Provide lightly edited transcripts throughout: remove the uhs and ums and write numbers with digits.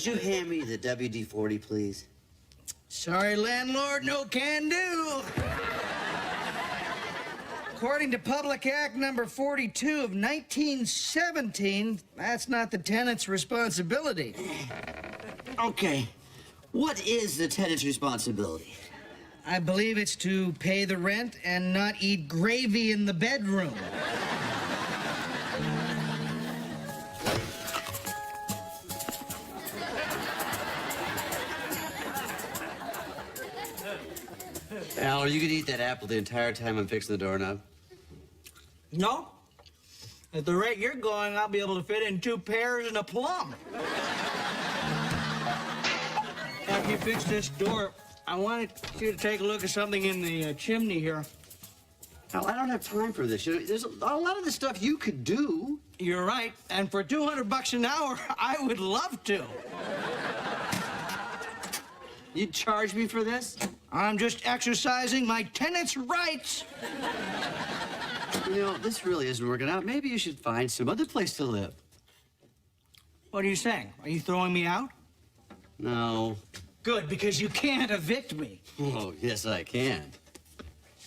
Would you hand me the WD-40, please? Sorry, landlord, no can do. According to Public Act number 42 of 1917, that's not the tenant's responsibility. Okay. What is the tenant's responsibility? I believe it's to pay the rent and not eat gravy in the bedroom. Al, are you gonna eat that apple the entire time I'm fixing the doorknob? No. At the rate you're going, I'll be able to fit in 2 pears and a plum. After you fix this door, I wanted you to take a look at something in the chimney here. Al, I don't have time for this. You know, there's a lot of the stuff you could do. You're right, and for $200 an hour, I would love to. You'd charge me for this? I'm just exercising my tenant's rights. You know, this really isn't working out. Maybe you should find some other place to live. What are you saying? Are you throwing me out? No. Good, because you can't evict me. Oh, yes, I can.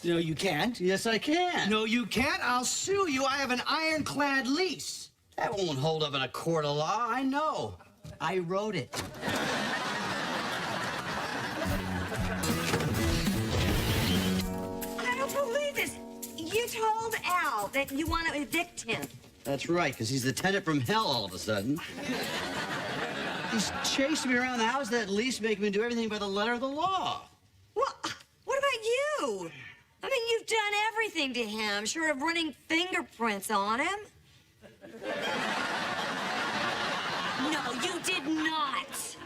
No, you can't. Yes, I can. No, you can't. I'll sue you. I have an ironclad lease. That won't hold up in a court of law. I know. I wrote it. I don't believe this. You told Al that you want to evict him. That's right, because he's the tenant from hell all of a sudden. He's chasing me around the house. That lease making me do everything by the letter of the law. Well, what about you? I mean, you've done everything to him, short of running fingerprints on him. No, you did not.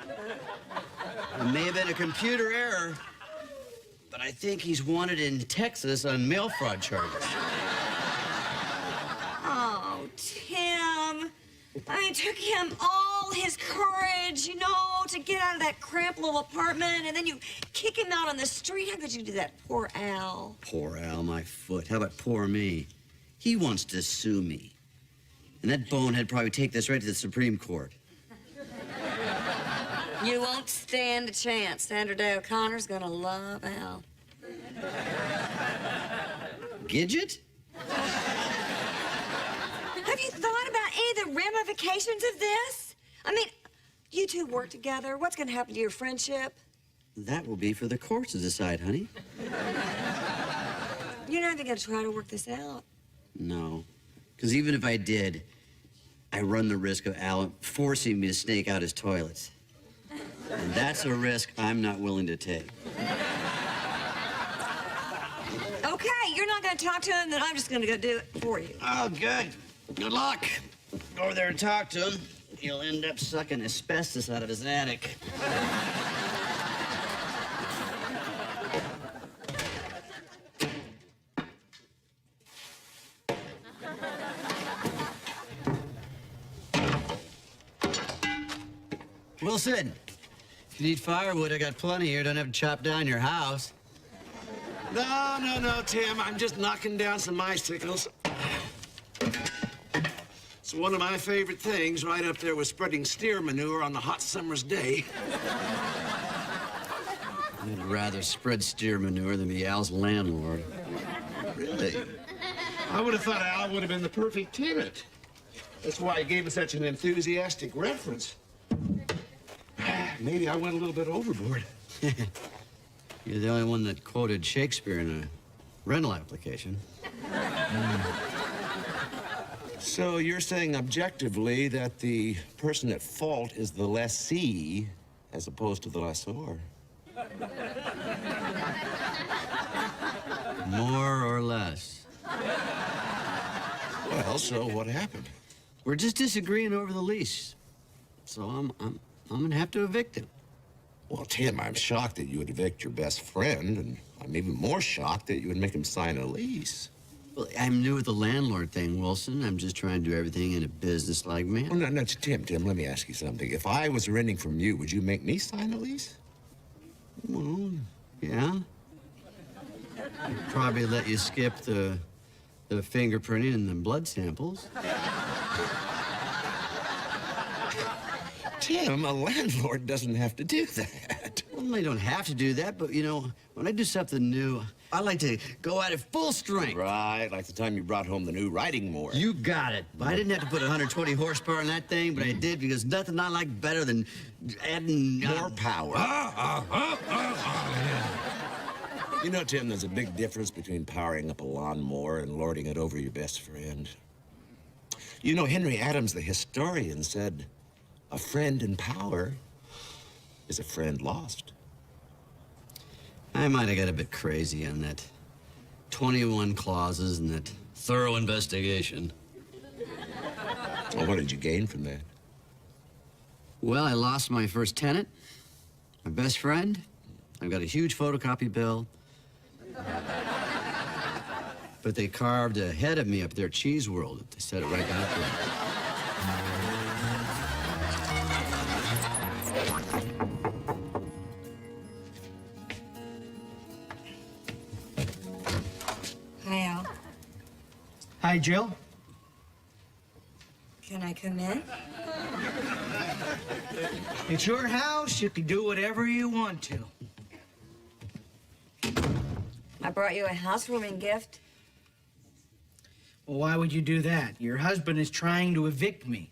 It may have been a computer error, but I think he's wanted in Texas on mail fraud charges. Oh, Tim. I mean, it took him all his courage, you know, to get out of that cramped little apartment, and then you kick him out on the street. How could you do that? Poor Al. Poor Al, my foot. How about poor me? He wants to sue me. And that bonehead probably take this right to the Supreme Court. You won't stand a chance. Sandra Day O'Connor's gonna love Al. Gidget? Have you thought about any of the ramifications of this? I mean, you two work together. What's gonna happen to your friendship? That will be for the courts to decide, honey. You're not even gonna try to work this out. No. Because even if I did, I run the risk of Al forcing me to snake out his toilets. And that's a risk I'm not willing to take. Okay, you're not gonna talk to him, then I'm just gonna go do it for you. Oh, good. Good luck. Go over there and talk to him. He'll end up sucking asbestos out of his attic. Wilson, if you need firewood, I got plenty here. Don't have to chop down your house. No, Tim. I'm just knocking down some icicles. It's one of my favorite things, right up there with spreading steer manure on the hot summer's day. I'd rather spread steer manure than be Al's landlord. Really? I would have thought Al would have been the perfect tenant. That's why he gave us such an enthusiastic reference. Maybe I went a little bit overboard. You're the only one that quoted Shakespeare in a rental application. So you're saying objectively that the person at fault is the lessee as opposed to the lessor? More or less. Well, so what happened? We're just disagreeing over the lease. So I'm gonna have to evict him. Well, Tim, I'm shocked that you would evict your best friend, and I'm even more shocked that you would make him sign a lease. Well, I'm new with the landlord thing, Wilson. I'm just trying to do everything in a business-like manner. Well, no, Tim, let me ask you something. If I was renting from you, would you make me sign a lease? Well, yeah. I'd probably let you skip the fingerprinting and the blood samples. Tim, a landlord doesn't have to do that. Well, I don't have to do that, but, you know, when I do something new, I like to go at it full strength. Right, like the time you brought home the new riding mower. You got it. I didn't have to put 120 horsepower in that thing, but I did because nothing I like better than adding More power. You know, Tim, there's a big difference between powering up a lawnmower and lording it over your best friend. You know, Henry Adams, the historian, said, a friend in power is a friend lost. I might have got a bit crazy on that 21 clauses and that thorough investigation. Well, what did you gain from that? Well, I lost my first tenant, my best friend. I've got a huge photocopy bill. But they carved a head of me up there at Cheese World. They set it right down for me. Hi, Al. Hi, Jill. Can I come in? It's your house. You can do whatever you want to. I brought you a housewarming gift. Well, why would you do that? Your husband is trying to evict me.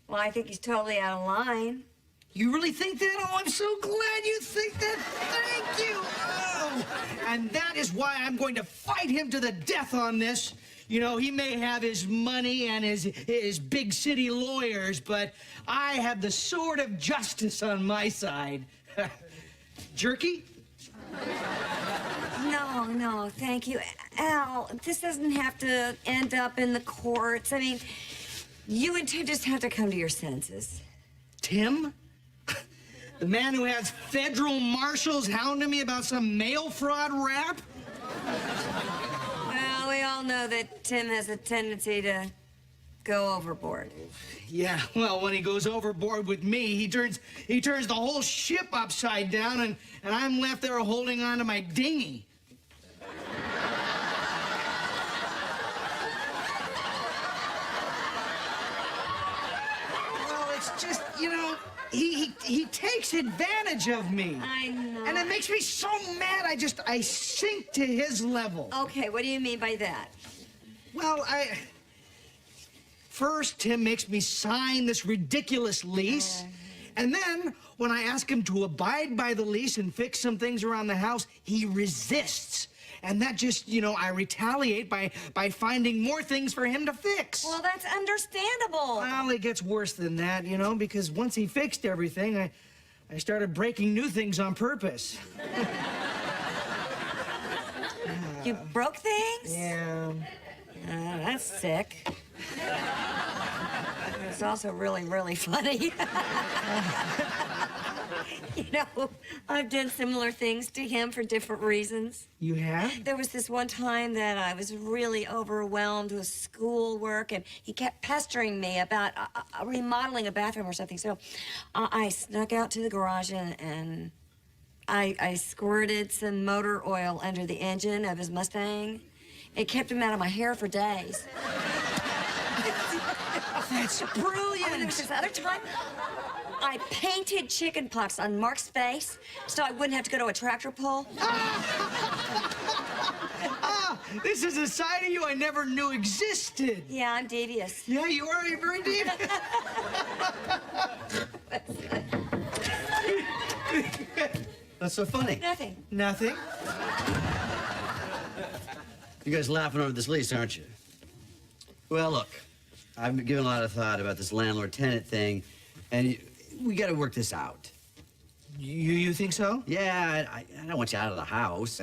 Well, I think he's totally out of line. You really think that? Oh, I'm so glad you think that. Thank you. Oh, and that is why I'm going to fight him to the death on this. You know, he may have his money and his big city lawyers, but I have the sword of justice on my side. Jerky? No, thank you. Al, this doesn't have to end up in the courts. I mean, you and Tim just have to come to your senses. Tim? The man who has federal marshals hounding me about some mail fraud rap? Well, we all know that Tim has a tendency to go overboard. Yeah, well, when he goes overboard with me, he turns the whole ship upside down, and I'm left there holding on to my dinghy. Well, it's just, you know, he takes advantage of me. I know. And it makes me so mad, I sink to his level. Okay, what do you mean by that? Well, First, Tim makes me sign this ridiculous lease. And then, when I ask him to abide by the lease and fix some things around the house, he resists. And that just, you know, I retaliate by finding more things for him to fix. Well, that's understandable. Well, it gets worse than that, you know, because once he fixed everything, I started breaking new things on purpose. You broke things? Yeah. That's sick. It's also really, really funny. You know, I've done similar things to him for different reasons. You have? There was this one time that I was really overwhelmed with schoolwork, and he kept pestering me about remodeling a bathroom or something. So I snuck out to the garage and I squirted some motor oil under the engine of his Mustang. It kept him out of my hair for days. That's brilliant. And there was this other time, I painted chicken pox on Mark's face so I wouldn't have to go to a tractor pull. This is a side of you I never knew existed. Yeah, I'm devious. Yeah, you are very deep. What's so funny? Nothing. Nothing. You guys laughing over this lease, aren't you? Well, look, I've been giving a lot of thought about this landlord-tenant thing, and we got to work this out. You think so? Yeah, I don't want you out of the house.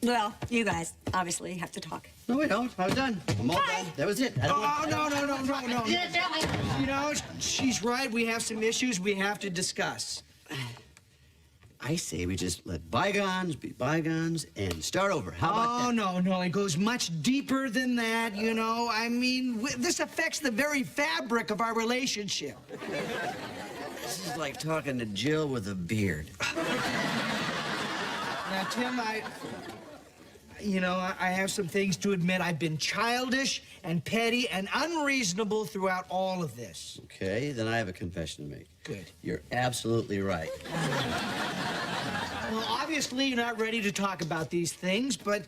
Well, you guys obviously have to talk. No, we don't. I was done. I'm all Bye. done. That was it. I don't want- No. You know, she's right. We have some issues we have to discuss. I say we just let bygones be bygones and start over. How about that? No. It goes much deeper than that, you know. I mean, this affects the very fabric of our relationship. This is like talking to Jill with a beard. Now, Tim, You know, I have some things to admit. I've been childish and petty and unreasonable throughout all of this. Okay, then I have a confession to make. Good. You're absolutely right. Well, obviously, you're not ready to talk about these things, but,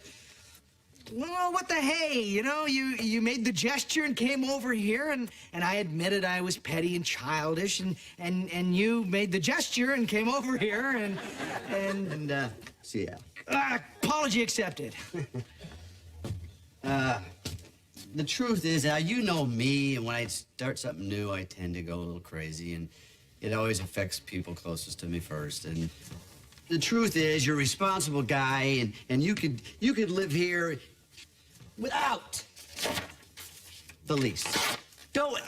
well, what the hey? You know, you made the gesture and came over here, and I admitted I was petty and childish, and you made the gesture and came over here, and See ya. apology accepted. The truth is, Al, you know me, and when I start something new, I tend to go a little crazy, and it always affects people closest to me first. And the truth is, you're a responsible guy, and you could live here without the lease.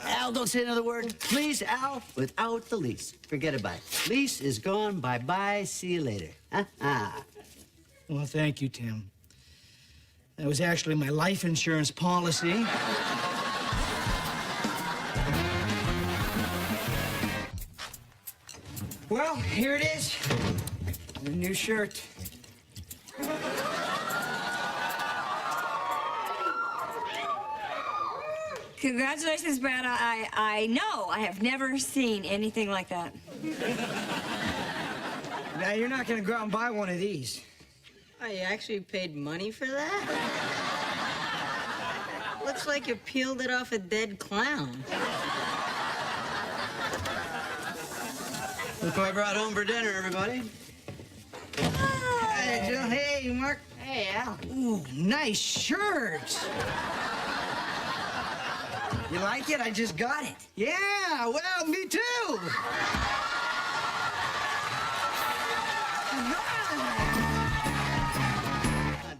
Al, don't say another word. Please, Al, without the lease. Forget about it. Lease is gone. Bye-bye. See you later. Well, thank you, Tim. That was actually my life insurance policy. Well, here it is. The new shirt. Congratulations, Brad. I know. I have never seen anything like that. Now, you're not going to go out and buy one of these. Oh, you actually paid money for that? Looks like you peeled it off a dead clown. Look what I brought home for dinner, everybody. Hey, Jill. Hey, Mark. Hey, Al. Ooh, nice shirt. You like it? I just got it. Yeah, well, me too.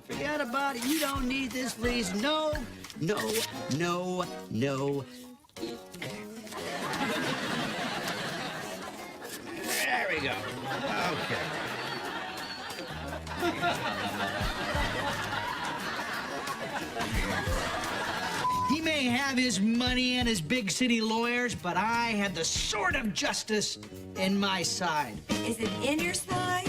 Forget about it. You don't need this lease. No, no, no, no. There we go. Okay. He may have his money and his big city lawyers, but I have the sword of justice in my side. Is it in your side